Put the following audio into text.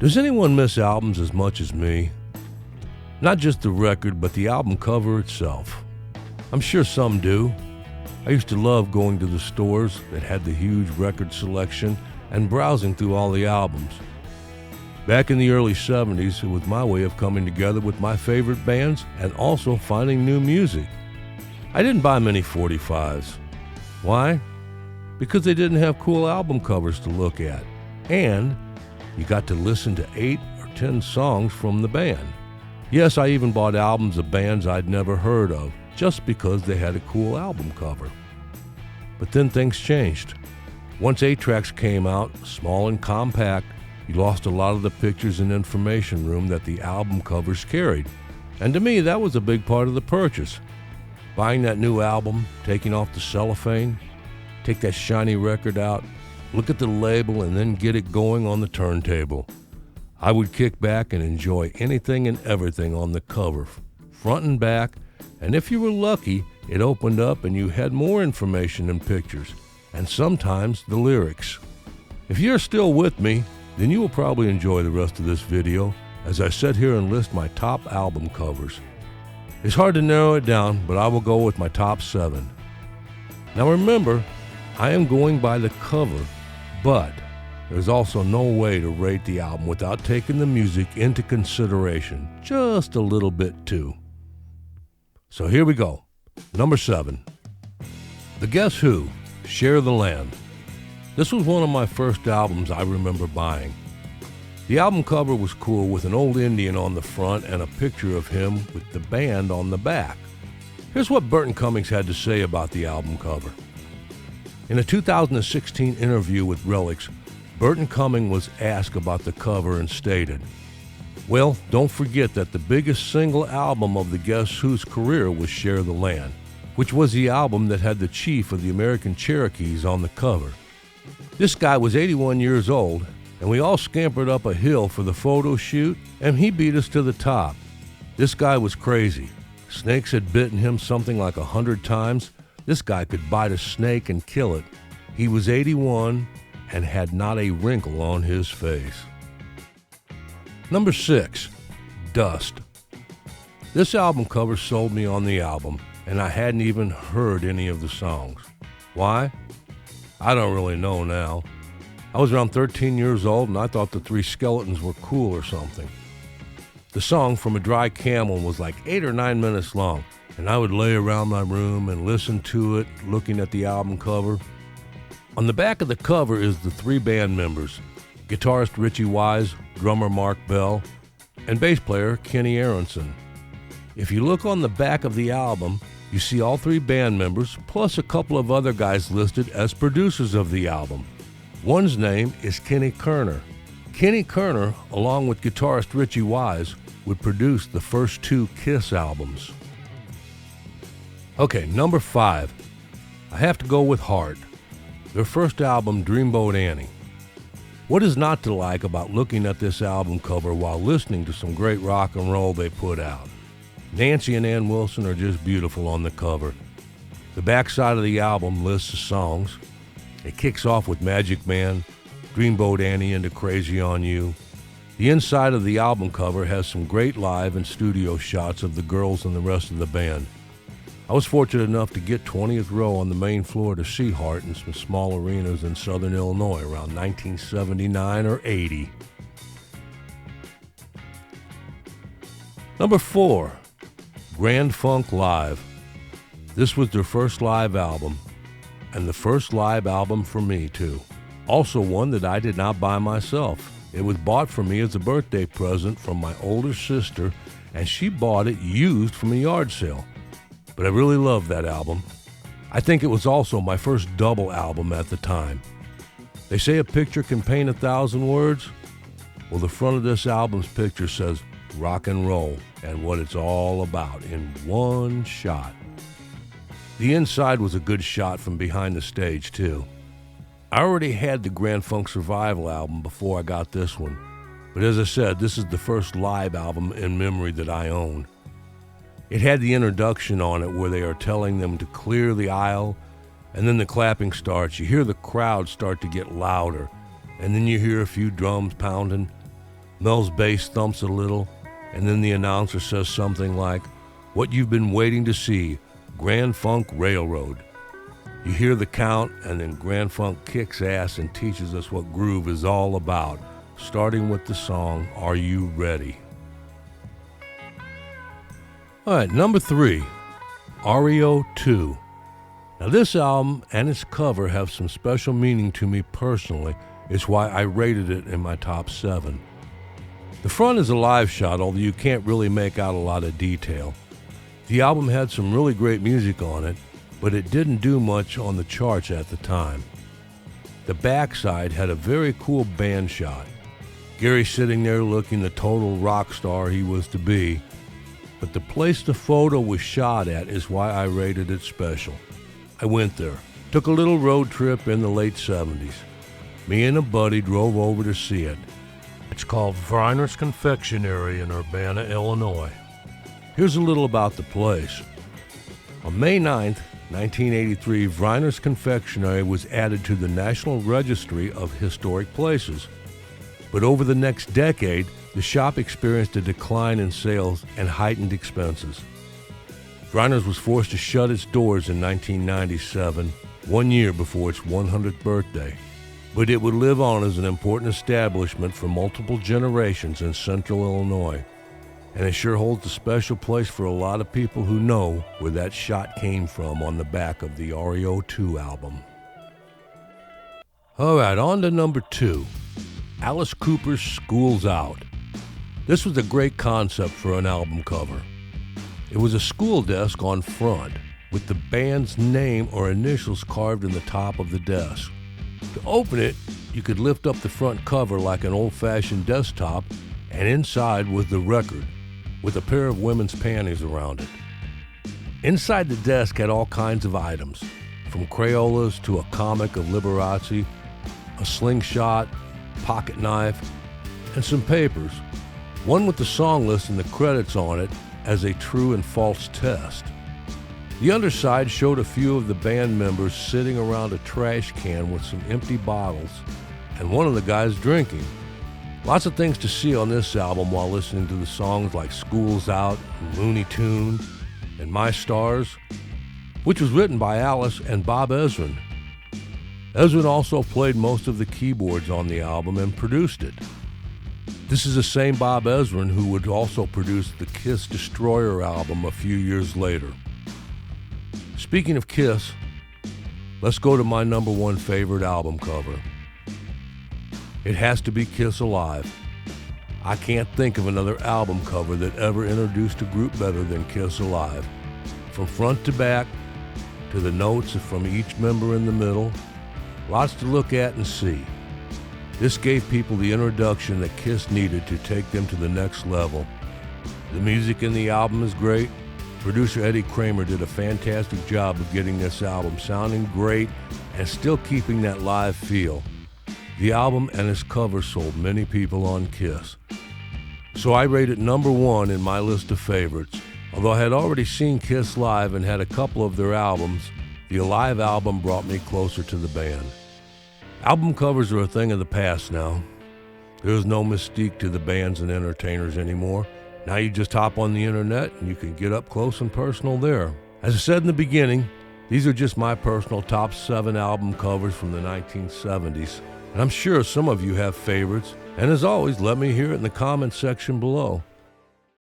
Does anyone miss albums as much as me? Not just the record, but the album cover itself. I'm sure some do. I used to love going to the stores that had the huge record selection and browsing through all the albums. Back in the early 70s, it was my way of coming together with my favorite bands and also finding new music. I didn't buy many 45s. Why? Because they didn't have cool album covers to look at. And you got to listen to 8 or 10 songs from the band. Yes, I even bought albums of bands I'd never heard of, just because they had a cool album cover. But then things changed. Once 8-tracks came out, small and compact, you lost a lot of the pictures and information room that the album covers carried. And to me, that was a big part of the purchase. Buying that new album, taking off the cellophane, take that shiny record out, look at the label, and then get it going on the turntable. I would kick back and enjoy anything and everything on the cover, front and back, and if you were lucky, it opened up and you had more information and pictures, and sometimes the lyrics. If you're still with me, then you will probably enjoy the rest of this video as I sit here and list my top album covers. It's hard to narrow it down, but I will go with my top 7. Now remember, I am going by the cover, but there's also no way to rate the album without taking the music into consideration, just a little bit too. So here we go. Number 7. The Guess Who, Share the Land. This was one of my first albums I remember buying. The album cover was cool with an old Indian on the front and a picture of him with the band on the back. Here's what Burton Cummings had to say about the album cover. In a 2016 interview with Relics, Burton Cummings was asked about the cover and stated, "Well, don't forget that the biggest single album of the Guess Who's career was Share the Land, which was the album that had the chief of the American Cherokees on the cover. This guy was 81 years old, and we all scampered up a hill for the photo shoot, and he beat us to the top. This guy was crazy. Snakes had bitten him something like 100 times. This guy could bite a snake and kill it. He was 81 and had not a wrinkle on his face." Number 6, Dust. This album cover sold me on the album, and I hadn't even heard any of the songs. Why? I don't really know now. I was around 13 years old, and I thought the Three Skeletons were cool or something. The song From a Dry Camel was like 8 or 9 minutes long, and I would lay around my room and listen to it, looking at the album cover. On the back of the cover is the 3 band members, guitarist Richie Wise, drummer Mark Bell, and bass player Kenny Aronson. If you look on the back of the album, you see all 3 band members, plus a couple of other guys listed as producers of the album. One's name is Kenny Kerner. Kenny Kerner, along with guitarist Richie Wise, would produce the first 2 Kiss albums. Okay, number 5. I have to go with Heart. Their first album, Dreamboat Annie. What is not to like about looking at this album cover while listening to some great rock and roll they put out? Nancy and Ann Wilson are just beautiful on the cover. The backside of the album lists the songs. It kicks off with Magic Man, Dreamboat Annie, and Crazy on You. The inside of the album cover has some great live and studio shots of the girls and the rest of the band. I was fortunate enough to get 20th row on the main floor to see Heart in some small arenas in southern Illinois around 1979 or 80. Number 4, Grand Funk Live. This was their first live album, and the first live album for me too. Also one that I did not buy myself. It was bought for me as a birthday present from my older sister, and she bought it used from a yard sale. But I really loved that album. I think it was also my first double album at the time. They say a picture can paint 1,000 words. Well, the front of this album's picture says rock and roll and what it's all about in one shot. The inside was a good shot from behind the stage, too. I already had the Grand Funk Survival album before I got this one. But as I said, this is the first live album in memory that I own. It had the introduction on it where they are telling them to clear the aisle, and then the clapping starts. You hear the crowd start to get louder, and then you hear a few drums pounding. Mel's bass thumps a little, and then the announcer says something like, "What you've been waiting to see, Grand Funk Railroad." You hear the count, and then Grand Funk kicks ass and teaches us what groove is all about, starting with the song, "Are You Ready?" All right, number 3, REO 2. Now this album and its cover have some special meaning to me personally. It's why I rated it in my top 7. The front is a live shot, although you can't really make out a lot of detail. The album had some really great music on it, but it didn't do much on the charts at the time. The backside had a very cool band shot. Gary sitting there looking the total rock star he was to be, but the place the photo was shot at is why I rated it special. I went there, took a little road trip in the late 70s. Me and a buddy drove over to see it. It's called Vreiner's Confectionery in Urbana, Illinois. Here's a little about the place. On May 9th, 1983, Vreiner's Confectionery was added to the National Registry of Historic Places. But over the next decade, the shop experienced a decline in sales and heightened expenses. Vreiner's was forced to shut its doors in 1997, 1 year before its 100th birthday. But it would live on as an important establishment for multiple generations in central Illinois. And it sure holds a special place for a lot of people who know where that shot came from on the back of the REO 2 album. All right, on to number 2, Alice Cooper's School's Out. This was a great concept for an album cover. It was a school desk on front with the band's name or initials carved in the top of the desk. To open it, you could lift up the front cover like an old-fashioned desktop, and inside was the record with a pair of women's panties around it. Inside the desk had all kinds of items, from Crayolas to a comic of Liberace, a slingshot, pocket knife, and some papers, one with the song list and the credits on it as a true and false test. The underside showed a few of the band members sitting around a trash can with some empty bottles, and one of the guys drinking. Lots of things to see on this album while listening to the songs like School's Out, Looney Tunes, and My Stars, which was written by Alice and Bob Ezrin. Ezrin also played most of the keyboards on the album and produced it. This is the same Bob Ezrin who would also produce the Kiss Destroyer album a few years later. Speaking of Kiss, let's go to my number 1 favorite album cover. It has to be Kiss Alive. I can't think of another album cover that ever introduced a group better than Kiss Alive. From front to back, to the notes from each member in the middle, lots to look at and see. This gave people the introduction that Kiss needed to take them to the next level. The music in the album is great. Producer Eddie Kramer did a fantastic job of getting this album sounding great and still keeping that live feel. The album and its cover sold many people on Kiss. So I rate it number 1 in my list of favorites. Although I had already seen Kiss live and had a couple of their albums, the Alive album brought me closer to the band. Album covers are a thing of the past now. There's no mystique to the bands and entertainers anymore. Now you just hop on the internet and you can get up close and personal there. As I said in the beginning, these are just my personal top 7 album covers from the 1970s. And I'm sure some of you have favorites. And as always, let me hear it in the comments section below.